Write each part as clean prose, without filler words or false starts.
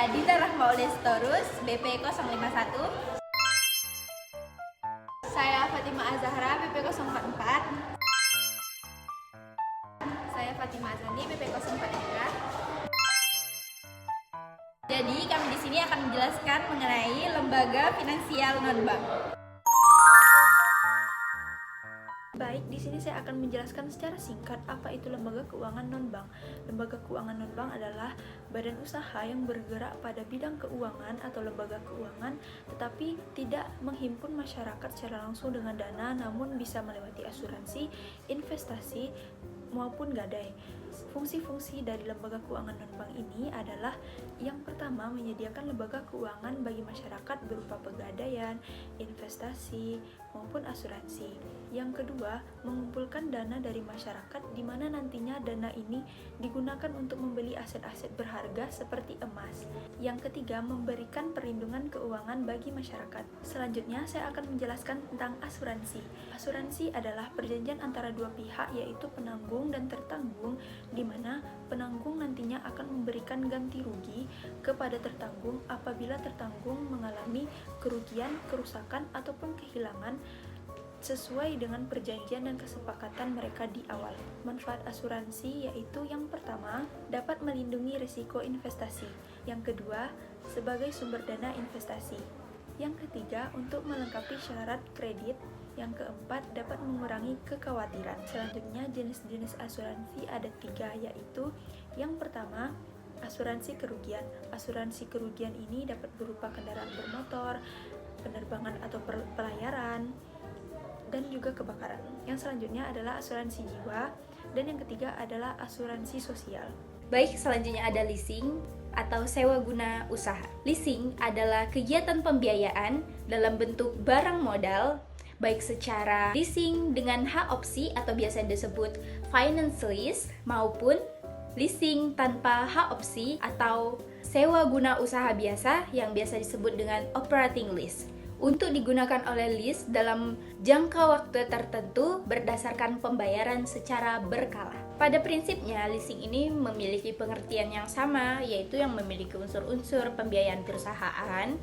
Dinda Rahma Olestorus, BP 051. Saya Fatima Azahra, BP 044. Saya Fatima Azani, BP 043. Jadi kami di sini akan menjelaskan mengenai lembaga finansial non-bank. Baik, di sini saya akan menjelaskan secara singkat apa itu lembaga keuangan non-bank. Lembaga keuangan non-bank adalah badan usaha yang bergerak pada bidang keuangan atau lembaga keuangan, tetapi tidak menghimpun masyarakat secara langsung dengan dana, namun bisa melewati asuransi, investasi, maupun gadai. Fungsi-fungsi dari lembaga keuangan non-bank ini adalah yang pertama, menyediakan lembaga keuangan bagi masyarakat berupa pegadaian, investasi, maupun asuransi. Yang kedua, mengumpulkan dana dari masyarakat di mana nantinya dana ini digunakan untuk membeli aset-aset berharga seperti emas. Yang ketiga, memberikan perlindungan keuangan bagi masyarakat. Selanjutnya, saya akan menjelaskan tentang asuransi. Asuransi adalah perjanjian antara dua pihak, yaitu penanggung dan tertanggung, di mana penanggung nantinya akan memberikan ganti rugi kepada tertanggung apabila tertanggung mengalami kerugian, kerusakan, ataupun kehilangan sesuai dengan perjanjian dan kesepakatan mereka di awal. Manfaat asuransi yaitu yang pertama, dapat melindungi risiko investasi. Yang kedua, sebagai sumber dana investasi. Yang ketiga, untuk melengkapi syarat kredit. Yang keempat, dapat mengurangi kekhawatiran. Selanjutnya, jenis-jenis asuransi ada 3, yaitu yang pertama, asuransi kerugian. Asuransi kerugian ini dapat berupa kendaraan bermotor, penerbangan atau pelayaran, dan juga kebakaran. Yang selanjutnya adalah asuransi jiwa, dan yang ketiga adalah asuransi sosial. Baik, selanjutnya ada leasing atau sewa guna usaha. Leasing adalah kegiatan pembiayaan dalam bentuk barang modal, baik secara leasing dengan hak opsi atau biasa disebut finance lease, maupun leasing tanpa hak opsi atau sewa guna usaha biasa yang biasa disebut dengan operating lease, untuk digunakan oleh lease dalam jangka waktu tertentu berdasarkan pembayaran secara berkala. Pada prinsipnya, leasing ini memiliki pengertian yang sama, yaitu yang memiliki unsur-unsur pembiayaan perusahaan,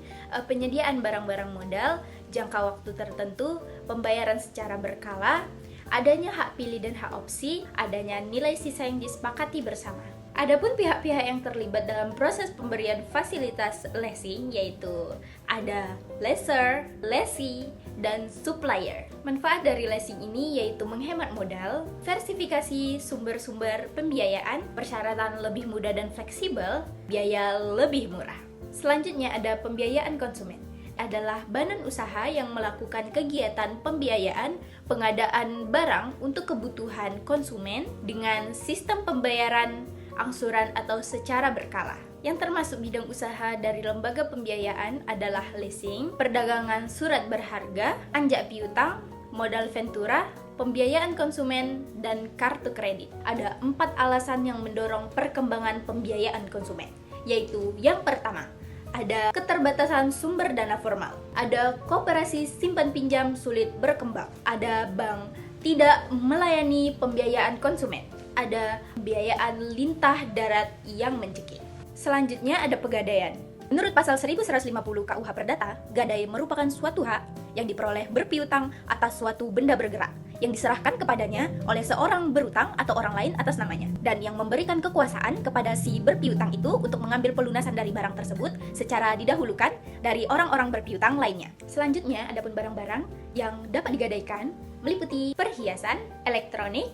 penyediaan barang-barang modal, jangka waktu tertentu, pembayaran secara berkala, adanya hak pilih dan hak opsi, adanya nilai sisa yang disepakati bersama. Adapun pihak-pihak yang terlibat dalam proses pemberian fasilitas leasing yaitu ada lessor, lessee, dan supplier. Manfaat dari leasing ini yaitu menghemat modal, versifikasi sumber-sumber pembiayaan, persyaratan lebih mudah dan fleksibel, biaya lebih murah. Selanjutnya ada pembiayaan konsumen. Adalah badan usaha yang melakukan kegiatan pembiayaan pengadaan barang untuk kebutuhan konsumen dengan sistem pembayaran angsuran atau secara berkala. Yang termasuk bidang usaha dari lembaga pembiayaan adalah leasing, perdagangan surat berharga, anjak piutang, modal ventura, pembiayaan konsumen, dan kartu kredit. Ada 4 alasan yang mendorong perkembangan pembiayaan konsumen, yaitu yang pertama, ada keterbatasan sumber dana formal, ada koperasi simpan pinjam sulit berkembang, ada bank tidak melayani pembiayaan konsumen, ada pembiayaan lintah darat yang mencekik. Selanjutnya ada pegadaian. Menurut pasal 1150 KUH Perdata, gadai merupakan suatu hak yang diperoleh berpiutang atas suatu benda bergerak yang diserahkan kepadanya oleh seorang berutang atau orang lain atas namanya, dan yang memberikan kekuasaan kepada si berpiutang itu untuk mengambil pelunasan dari barang tersebut secara didahulukan dari orang-orang berpiutang lainnya. Selanjutnya, adapun barang-barang yang dapat digadaikan meliputi perhiasan, elektronik,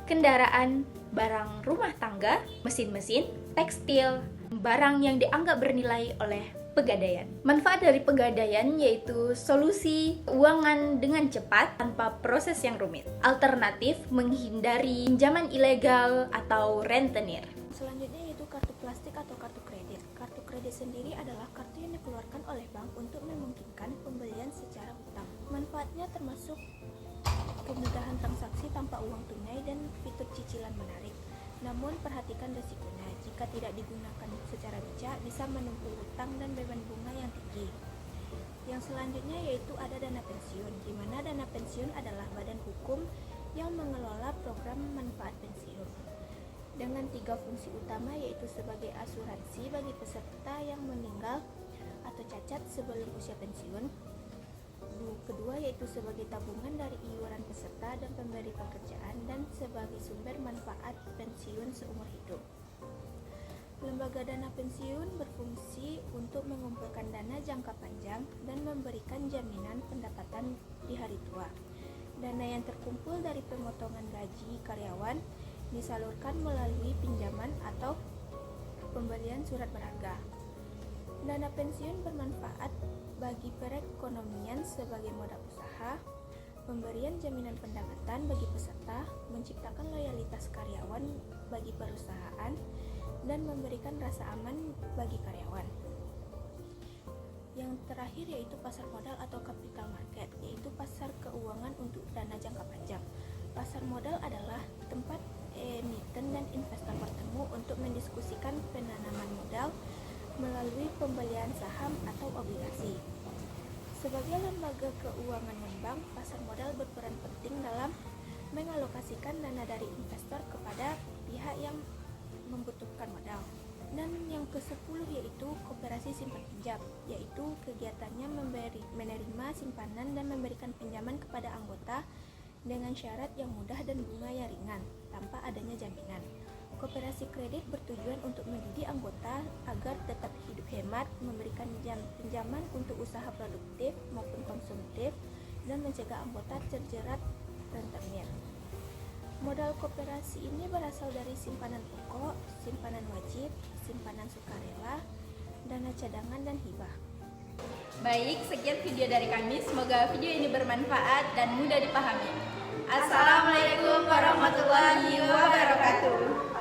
kendaraan, barang rumah tangga, mesin-mesin, tekstil, barang yang dianggap bernilai oleh pegadaian. Manfaat dari pegadaian yaitu solusi keuangan dengan cepat tanpa proses yang rumit. Alternatif menghindari pinjaman ilegal atau rentenir. Selanjutnya yaitu kartu plastik atau kartu kredit. Kartu kredit sendiri adalah kartu yang dikeluarkan oleh bank untuk memungkinkan pembelian secara utang. Manfaatnya termasuk kemudahan transaksi tanpa uang tunai dan fitur cicilan menarik. Namun perhatikan resikonya, jika tidak digunakan secara bijak bisa menumpuk utang dan beban bunga yang tinggi. Yang selanjutnya yaitu ada dana pensiun, di mana dana pensiun adalah badan hukum yang mengelola program manfaat pensiun. dengan 3 fungsi utama, yaitu sebagai asuransi bagi peserta yang meninggal atau cacat sebelum usia pensiun. Kedua, yaitu sebagai tabungan dari iuran peserta dan pemberi pekerjaan dan sebagai sumber manfaat pensiun seumur hidup. Lembaga dana pensiun berfungsi untuk mengumpulkan dana jangka panjang dan memberikan jaminan pendapatan di hari tua. Dana yang terkumpul dari pemotongan gaji karyawan disalurkan melalui pinjaman atau pembelian surat berharga. Dana pensiun bermanfaat bagi perekonomian sebagai modal usaha, pemberian jaminan pendapatan bagi peserta, menciptakan loyalitas karyawan bagi perusahaan, dan memberikan rasa aman bagi karyawan. Yang terakhir yaitu pasar modal atau capital market, yaitu pasar keuangan untuk dana jangka panjang. Pasar modal adalah tempat emiten dan investor bertemu untuk mendiskusikan penanaman modal melalui pembelian saham atau obligasi. Sebagai lembaga keuangan non-bank, pasar modal berperan penting dalam mengalokasikan dana dari investor kepada pihak yang membutuhkan modal. Dan yang ke-10 yaitu koperasi simpan pinjam, yaitu kegiatannya menerima simpanan dan memberikan pinjaman kepada anggota dengan syarat yang mudah dan bunga yang ringan, tanpa adanya jaminan. Koperasi kredit bertujuan untuk mendidik anggota agar tetap hidup hemat, memberikan pinjaman untuk usaha produktif maupun konsumtif, dan mencegah anggota terjerat rentenir. Modal koperasi ini berasal dari simpanan pokok, simpanan wajib, simpanan sukarela, dana cadangan, dan hibah. Baik, sekian video dari kami. Semoga video ini bermanfaat dan mudah dipahami. Assalamualaikum warahmatullahi wabarakatuh.